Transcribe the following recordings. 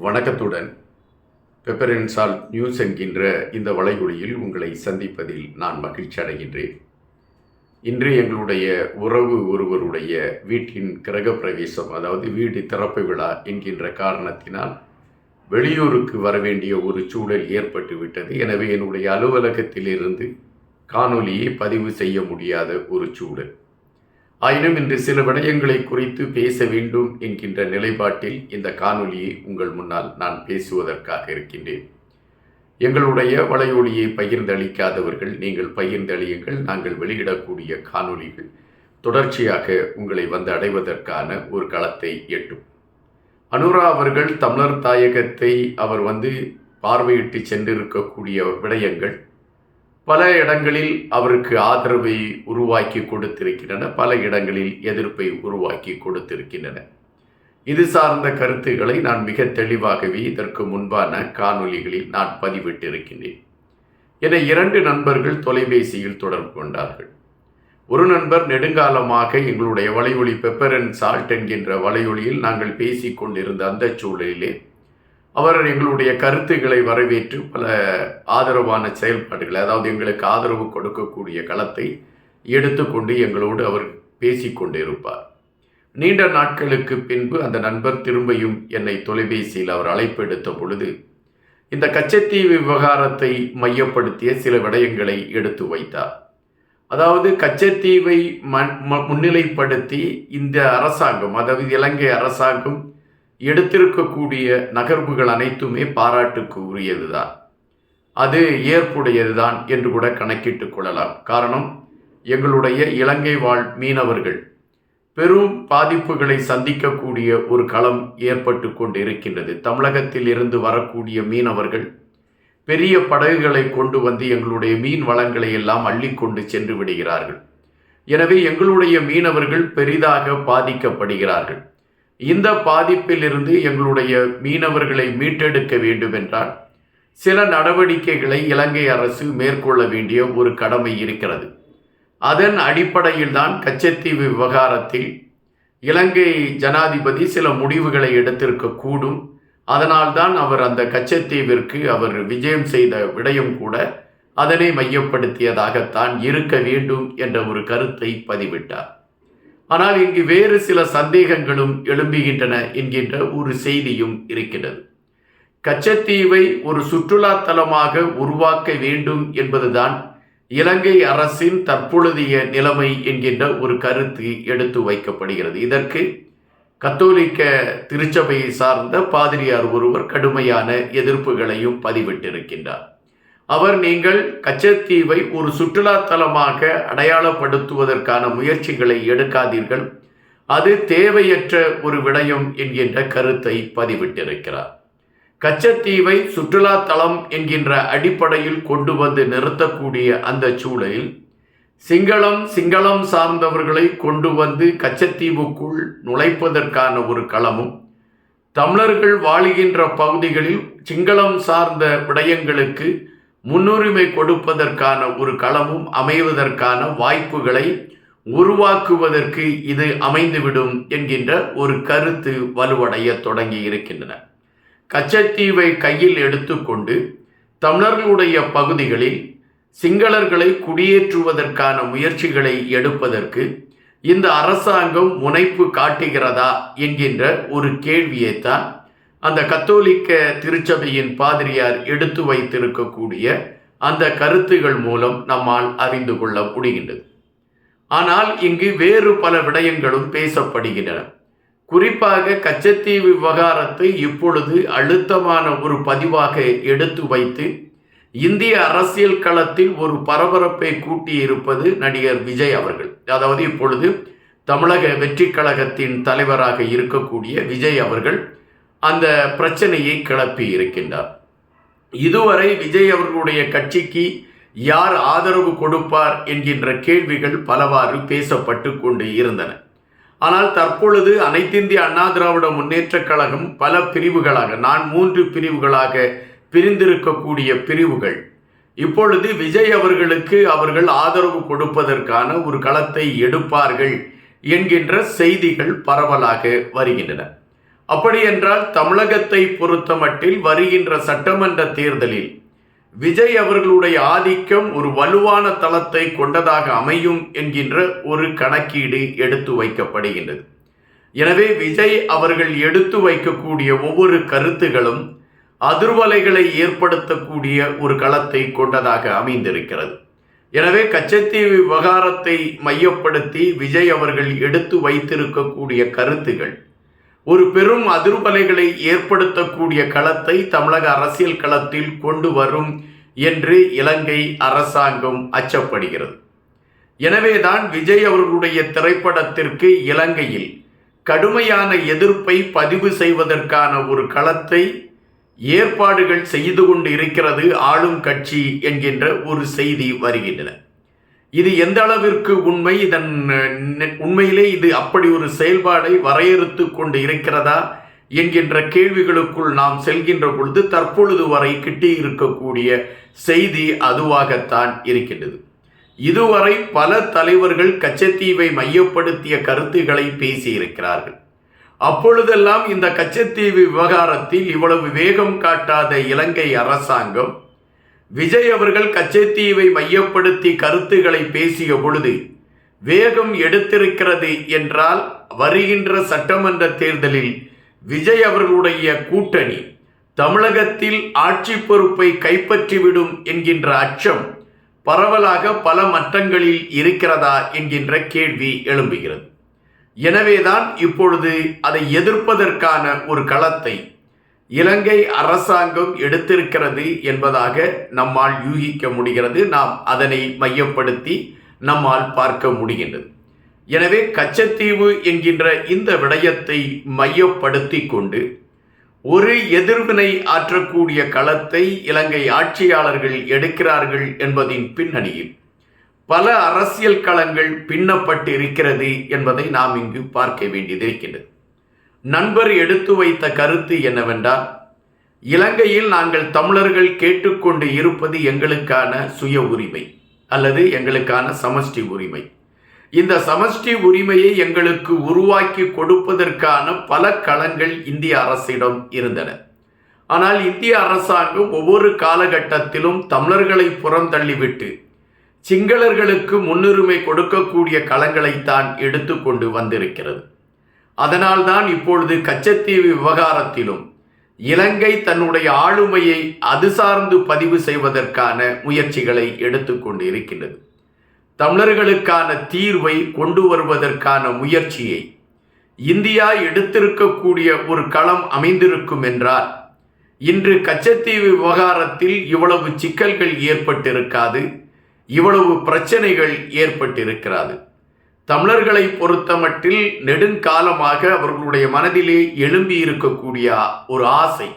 வணக்கத்துடன் pepper and salt news என்கின்ற இந்த வலையொலியில் உங்களை சந்திப்பதில் நான் மகிழ்ச்சி அடைகின்றேன். இன்று எங்களுடைய உறவு ஒருவருடைய வீட்டின் கிரகப்பிரவேசம், அதாவது வீடு திறப்பு விழா என்கின்ற காரணத்தினால் வெளியூருக்கு வர வேண்டிய ஒரு சூழல் ஏற்பட்டு விட்டது. எனவே என்னுடைய அலுவலகத்திலிருந்து காணொலியை பதிவு செய்ய முடியாத ஒரு சூழல். ஆயினும் இன்று சில விடயங்களை குறித்து பேச வேண்டும் என்கின்ற நிலைப்பாட்டில் இந்த காணொலியை உங்கள் முன்னால் நான் பேசுவதற்காக இருக்கின்றேன். எங்களுடைய வலையொலியை பகிர்ந்தளிக்காதவர்கள் நீங்கள் பகிர்ந்தளியுங்கள். நாங்கள் வெளியிடக்கூடிய காணொலிகள் தொடர்ச்சியாக உங்களை வந்து அடைவதற்கான ஒரு களத்தை எட்டும். அனுரா அவர்கள் தமிழர் தாயகத்தை அவர் பார்வையிட்டு சென்றிருக்கக்கூடிய விடயங்கள் பல இடங்களில் அவருக்கு ஆதரவை உருவாக்கி கொடுத்திருக்கின்றன, பல இடங்களில் எதிர்ப்பை உருவாக்கி கொடுத்திருக்கின்றன. இது சார்ந்த கருத்துக்களை நான் மிக தெளிவாகவே இதற்கு முன்பான காணொலிகளில் நான் பதிவிட்டிருக்கின்றேன். என 2 நண்பர்கள் தொலைபேசியில் தொடர்பு கொண்டார்கள். ஒரு நண்பர் நெடுங்காலமாக எங்களுடைய வலையொலி பெப்பர் அண்ட் சால்ட் என்கின்ற வலையொலியில் நாங்கள் பேசிக் கொண்டிருந்த அந்த சூழலிலே அவர் எங்களுடைய கருத்துக்களை வரவேற்று பல ஆதரவான செயல்பாடுகளை, அதாவது எங்களுக்கு ஆதரவு கொடுக்கக்கூடிய களத்தை எடுத்துக்கொண்டு எங்களோடு அவர் பேசிக்கொண்டு இருப்பார். நீண்ட நாட்களுக்கு பின்பு அந்த நண்பர் திரும்பியும் என்னை தொலைபேசியில் அவர் அழைப்பு எடுத்த பொழுது இந்த கச்சத்தீவு விவகாரத்தை மையப்படுத்திய சில விடயங்களை எடுத்து வைத்தார். அதாவது கச்சத்தீவை முன்னிலைப்படுத்தி இந்த அரசாங்கம், அதாவது இலங்கை அரசாங்கம் எடுத்திருக்கக்கூடிய நகர்வுகள் அனைத்துமே பாராட்டுக்கு உரியதுதான், அது ஏற்புடையதுதான் என்று கூட கணக்கிட்டு கொள்ளலாம். காரணம், எங்களுடைய இலங்கை வாழ் மீனவர்கள் பெரும் பாதிப்புகளை சந்திக்கக்கூடிய ஒரு களம் ஏற்பட்டு கொண்டு இருக்கின்றது. தமிழகத்தில் இருந்து வரக்கூடிய மீனவர்கள் பெரிய படகுகளை கொண்டு வந்து எங்களுடைய மீன் வளங்களை எல்லாம் அள்ளிக்கொண்டு சென்று விடுகிறார்கள். எனவே எங்களுடைய மீனவர்கள் பெரிதாக பாதிக்கப்படுகிறார்கள். இந்த பாதிப்பிலிருந்து எங்களுடைய மீனவர்களை மீட்டெடுக்க வேண்டும் என்றால் சில நடவடிக்கைகளை இலங்கை அரசு மேற்கொள்ள வேண்டிய ஒரு கடமை இருக்கிறது. அதன் அடிப்படையில் தான் கச்சத்தீவு விவகாரத்தில் இலங்கை ஜனாதிபதி சில முடிவுகளை எடுத்திருக்க கூடும். அதனால்தான் அவர் அந்த கச்சத்தீவிற்கு அவர் விஜயம் செய்த விடயம் கூட அதனை மையப்படுத்தியதாகத்தான் இருக்க வேண்டும் என்ற ஒரு கருத்தை பதிவிட்டார். ஆனால் இங்கு வேறு சில சந்தேகங்களும் எழும்புகின்றன என்கின்ற ஒரு செய்தியும் இருக்கிறது. கச்சத்தீவை ஒரு சுற்றுலா தலமாக உருவாக்க வேண்டும் என்பதுதான் இலங்கை அரசின் தற்பொழுதைய நிலைமை என்கின்ற ஒரு கருத்து எடுத்து வைக்கப்படுகிறது. இதற்கு கத்தோலிக்க திருச்சபையை சார்ந்த பாதிரியார் ஒருவர் கடுமையான எதிர்ப்புகளையும் பதிவிட்டிருக்கின்றார். அவர், நீங்கள் கச்சத்தீவை ஒரு சுற்றுலா தலமாக அடையாளப்படுத்துவதற்கான முயற்சிகளை எடுக்காதீர்கள், அது தேவையற்ற ஒரு விடயம் என்கின்ற கருத்தை பதிவிட்டிருக்கிறார். கச்சத்தீவை சுற்றுலா தலம் என்கின்ற அடிப்படையில் கொண்டு வந்து நிறுத்தக்கூடிய அந்த சூழலில் சிங்களம் சார்ந்தவர்களை கொண்டு வந்து கச்சத்தீவுக்குள் நுழைப்பதற்கான ஒரு களமும், தமிழர்கள் வாழுகின்ற பகுதிகளில் சிங்களம் சார்ந்த விடயங்களுக்கு முன்னுரிமை கொடுப்பதற்கான ஒரு களமும் அமைவதற்கான வாய்ப்புகளை உருவாக்குவதற்கு இது அமைந்துவிடும் என்கின்ற ஒரு கருத்து வலுவடைய தொடங்கி இருக்கின்றன. கச்சத்தீவை கையில் எடுத்துக்கொண்டு தமிழர்களுடைய பகுதிகளில் சிங்களர்களை குடியேற்றுவதற்கான முயற்சிகளை எடுப்பதற்கு இந்த அரசாங்கம் முனைப்பு காட்டுகிறதா என்கின்ற ஒரு கேள்வியைத்தான் அந்த கத்தோலிக்க திருச்சபையின் பாதிரியார் எடுத்து வைத்திருக்கக்கூடிய அந்த கருத்துகள் மூலம் நம்மால் அறிந்து கொள்ள முடிகின்றது. ஆனால் இங்கு வேறு பல விடயங்களும் பேசப்படுகின்றன. குறிப்பாக கச்சத்தீவு விவகாரத்தை இப்பொழுது அழுத்தமான ஒரு பதிவாக எடுத்து வைத்து இந்திய அரசியல் களத்தில் ஒரு பரபரப்பை கூட்டியிருப்பது நடிகர் விஜய் அவர்கள். அதாவது இப்பொழுது தமிழக வெற்றி கழகத்தின் தலைவராக இருக்கக்கூடிய விஜய் அவர்கள் அந்த பிரச்சனையை கிளப்பி இருக்கின்றார். இதுவரை விஜய் அவர்களுடைய கட்சிக்கு யார் ஆதரவு கொடுப்பார் என்கின்ற கேள்விகள் பலவாறு பேசப்பட்டு கொண்டு இருந்தன. ஆனால் தற்பொழுது அனைத்திந்திய அண்ணா திராவிட முன்னேற்ற கழகம் பல பிரிவுகளாக, 3 பிரிவுகளாக பிரிந்திருக்கக்கூடிய பிரிவுகள் இப்பொழுது விஜய் அவர்களுக்கு அவர்கள் ஆதரவு கொடுப்பதற்கான ஒரு களத்தை எடுப்பார்கள் என்கின்ற செய்திகள் பரவலாக வருகின்றன. அப்படி என்றால் தமிழகத்தை பொறுத்தமட்டில் வருகின்ற சட்டமன்ற தேர்தலில் விஜய் அவர்களுடைய ஆதிக்கம் ஒரு வலுவான தளத்தை கொண்டதாக அமையும் என்கின்ற ஒரு கணக்கீடு எடுத்து வைக்கப்படுகின்றது. எனவே விஜய் அவர்கள் எடுத்து வைக்கக்கூடிய ஒவ்வொரு கருத்துகளும் அதிர்வலைகளை ஏற்படுத்தக்கூடிய ஒரு களத்தை கொண்டதாக அமைந்திருக்கிறது. எனவே கச்சத்தீவு விவகாரத்தை மையப்படுத்தி விஜய் அவர்கள் எடுத்து வைத்திருக்கக்கூடிய கருத்துகள் ஒரு பெரும் அதிர்வலைகளை ஏற்படுத்தக்கூடிய களத்தை தமிழக அரசியல் களத்தில் கொண்டு வரும் என்று இலங்கை அரசாங்கம் அச்சப்படுகிறது. எனவேதான் விஜய் அவர்களுடைய திரைப்படத்திற்கு இலங்கையில் கடுமையான எதிர்ப்பை பதிவு செய்வதற்கான ஒரு களத்தை ஏற்பாடுகள் செய்து கொண்டு இருக்கிறது ஆளும் கட்சி என்கின்ற ஒரு செய்தி வருகின்றன. இது எந்த அளவிற்கு உண்மை, இதன் உண்மையிலே இது அப்படி ஒரு செயல்பாடை வரையறுத்து கொண்டு இருக்கிறதா என்கின்ற கேள்விகளுக்குள் நாம் செல்கின்ற பொழுது தற்பொழுது வரை கிட்டி இருக்கக்கூடிய செய்தி அதுவாகத்தான் இருக்கின்றது. இதுவரை பல தலைவர்கள் கச்சத்தீவை மையப்படுத்திய கருத்துக்களை பேசியிருக்கிறார்கள். அப்பொழுதெல்லாம் இந்த கச்சத்தீவு விவகாரத்தில் இவ்வளவு வேகம் காட்டாத இலங்கை அரசாங்கம் விஜய் அவர்கள் கச்சத்தீவை மையப்படுத்தி கருத்துக்களை பேசிய பொழுது வேகம் எடுத்திருக்கிறது என்றால் வருகின்ற சட்டமன்ற தேர்தலில் விஜய் அவர்களுடைய கூட்டணி தமிழகத்தில் ஆட்சி பொறுப்பை கைப்பற்றிவிடும் என்கின்ற அச்சம் பரவலாக பல மட்டங்களில் இருக்கிறதா என்கின்ற கேள்வி எழும்புகிறது. எனவேதான் இப்பொழுது அதை எதிர்ப்பதற்கான ஒரு களத்தை இலங்கை அரசாங்கம் எடுத்திருக்கிறது என்பதாக நம்மால் யூகிக்க முடிகிறது. நாம் அதனை மையப்படுத்தி நம்மால் பார்க்க முடிகின்றது. எனவே கச்சத்தீவு என்கின்ற இந்த விடயத்தை மையப்படுத்தி கொண்டு ஒரு எதிர்வினை ஆற்றக்கூடிய களத்தை இலங்கை ஆட்சியாளர்கள் எடுக்கிறார்கள் என்பதின் பின்னணியில் பல அரசியல் களங்கள் பின்னப்பட்டு இருக்கிறது என்பதை நாம் இங்கு பார்க்க வேண்டியதிருக்கின்றது. நண்பர் எடுத்து வைத்த கருத்து என்னவென்றால், இலங்கையில் நாங்கள் தமிழர்கள் கேட்டுக்கொண்டு இருப்பது எங்களுக்கான சுய உரிமை அல்லது எங்களுக்கான சமஷ்டி உரிமை. இந்த சமஷ்டி உரிமையை எங்களுக்கு உருவாக்கி கொடுப்பதற்கான பல களங்கள் இந்திய அரசிடம் இருந்தன. ஆனால் இந்திய அரசாங்கம் ஒவ்வொரு காலகட்டத்திலும் தமிழர்களை புறந்தள்ளிவிட்டு சிங்களர்களுக்கு முன்னுரிமை கொடுக்கக்கூடிய களங்களைத்தான் எடுத்துக்கொண்டு வந்திருக்கிறது. அதனால்தான் இப்பொழுது கச்சத்தீவு விவகாரத்திலும் இலங்கை தன்னுடைய ஆளுமையை அது சார்ந்து பதிவு செய்வதற்கான முயற்சிகளை எடுத்துக்கொண்டு இருக்கின்றது. தமிழர்களுக்கான தீர்வை கொண்டு வருவதற்கான முயற்சியை இந்தியா எடுத்திருக்கக்கூடிய ஒரு களம் அமைந்திருக்கும் என்றால் இன்று கச்சத்தீவு விவகாரத்தில் இவ்வளவு சிக்கல்கள் ஏற்பட்டிருக்காது, இவ்வளவு பிரச்சனைகள் ஏற்பட்டிருக்கிறது. தமிழர்களை பொறுத்தமட்டில் நெடுங்காலமாக அவர்களுடைய மனதிலே எழும்பி இருக்கக்கூடிய ஒரு ஆசை,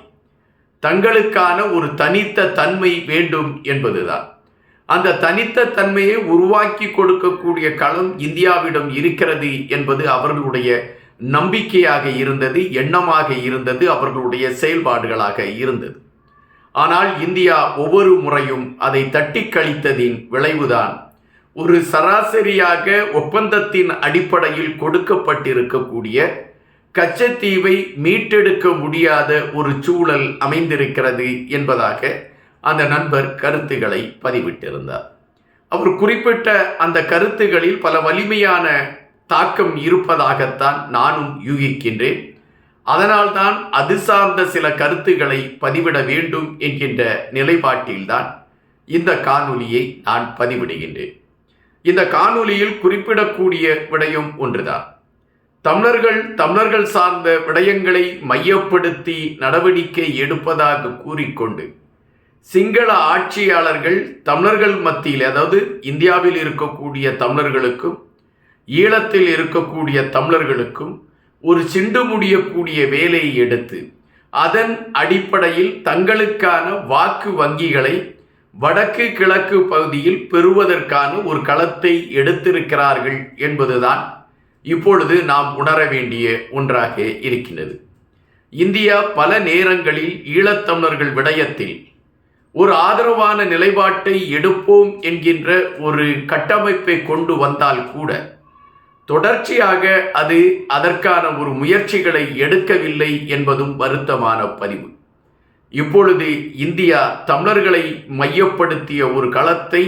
தங்களுக்கான ஒரு தனித்த தன்மை வேண்டும் என்பதுதான். அந்த தனித்த தன்மையை உருவாக்கி கொடுக்கக்கூடிய களம் இந்தியாவிடம் இருக்கிறது என்பது அவர்களுடைய நம்பிக்கையாக இருந்தது, எண்ணமாக இருந்தது, அவர்களுடைய செயல்பாடுகளாக இருந்தது. ஆனால் இந்தியா ஒவ்வொரு முறையும் அதை தட்டி கழித்ததின் விளைவுதான் ஒரு சராசரியாக ஒப்பந்தத்தின் அடிப்படையில் கொடுக்கப்பட்டிருக்கக்கூடிய கச்சத்தீவை மீட்டெடுக்க முடியாத ஒரு சூழல் அமைந்திருக்கிறது என்பதாக அந்த நண்பர் கருத்துக்களை பதிவிட்டிருந்தார். அவர் குறிப்பிட்ட அந்த கருத்துகளில் பல வலிமையான தாக்கம் இருப்பதாகத்தான் நானும் யூகிக்கின்றேன். அதனால்தான் அது சார்ந்த சில கருத்துக்களை பதிவிட வேண்டும் என்கின்ற நிலைப்பாட்டில்தான் இந்த காணொலியை நான் பதிவிடுகின்றேன். இந்த காணொலியில் குறிப்பிடக்கூடிய விடயம் ஒன்றுதான். தமிழர்கள் சார்ந்த விடயங்களை மையப்படுத்தி நடவடிக்கை எடுப்பதாக கூறிக்கொண்டு சிங்கள ஆட்சியாளர்கள் தமிழர்கள் மத்தியில், அதாவது இந்தியாவில் இருக்கக்கூடிய தமிழர்களுக்கும் ஈழத்தில் இருக்கக்கூடிய தமிழர்களுக்கும் ஒரு சிண்டு முடியக்கூடிய வேலையை எடுத்து அதன் அடிப்படையில் தங்களுக்கான வாக்கு வங்கிகளை வடக்கு கிழக்கு பகுதியில் பெறுவதற்கான ஒரு களத்தை எடுத்திருக்கிறார்கள் என்பதுதான் இப்பொழுது நாம் உணர வேண்டிய ஒன்றாக இருக்கின்றது. இந்தியா பல நேரங்களில் ஈழத்தமிழர்கள் விடயத்தில் ஒரு ஆதரவான நிலைப்பாட்டை எடுப்போம் என்கின்ற ஒரு கட்டமைப்பை கொண்டு வந்தால் கூட தொடர்ச்சியாக அது அதற்கான ஒரு முயற்சிகளை எடுக்கவில்லை என்பதும் வருத்தமான பதிவு. இப்பொழுது இந்தியா தமிழர்களை மையப்படுத்திய ஒரு களத்தை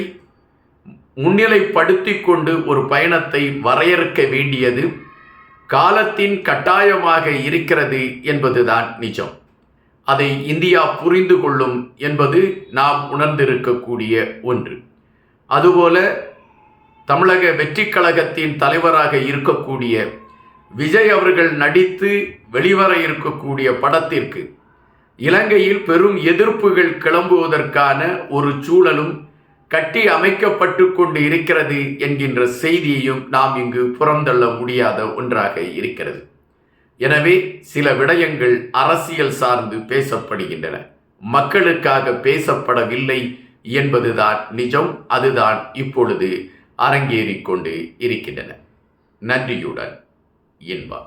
முன்னிலைப்படுத்தி கொண்டு ஒரு பயணத்தை வரையறுக்க வேண்டியது காலத்தின் கட்டாயமாக இருக்கிறது என்பதுதான் நிஜம். அதை இந்தியா புரிந்து கொள்ளும் என்பது நாம் உணர்ந்திருக்கக்கூடிய ஒன்று. அதுபோல தமிழக வெற்றி கழகத்தின் தலைவராக இருக்கக்கூடிய விஜய் அவர்கள் நடித்து வெளிவர இருக்கக்கூடிய படத்திற்கு இலங்கையில் பெரும் எதிர்ப்புகள் கிளம்புவதற்கான ஒரு சூழலும் கட்டி அமைக்கப்பட்டு கொண்டு இருக்கிறது என்கின்ற செய்தியையும் நாம் இங்கு புறந்தள்ள முடியாத ஒன்றாக இருக்கிறது. எனவே சில விடயங்கள் அரசியல் சார்ந்து பேசப்படுகின்றன, மக்களுக்காக பேசப்படவில்லை என்பதுதான் நிஜம். அதுதான் இப்பொழுது அரங்கேறிக் கொண்டு இருக்கின்றன. நன்றியுடன் இன்பா.